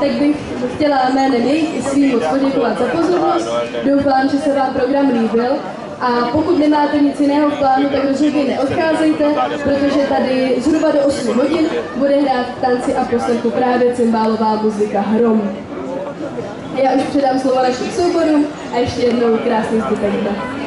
Tak bych chtěla jménem jejich i svým moc poděkovat za pozornost. Doufám, že se vám program líbil. A pokud nemáte nic jiného v plánu, tak rozhodně neodcházejte, protože tady zhruba do 8 hodin bude hrát v tanci a poslechu právě cymbálová muzika Hrom. Já už předám slovo našim souborům a ještě jednou krásný zbytek dne.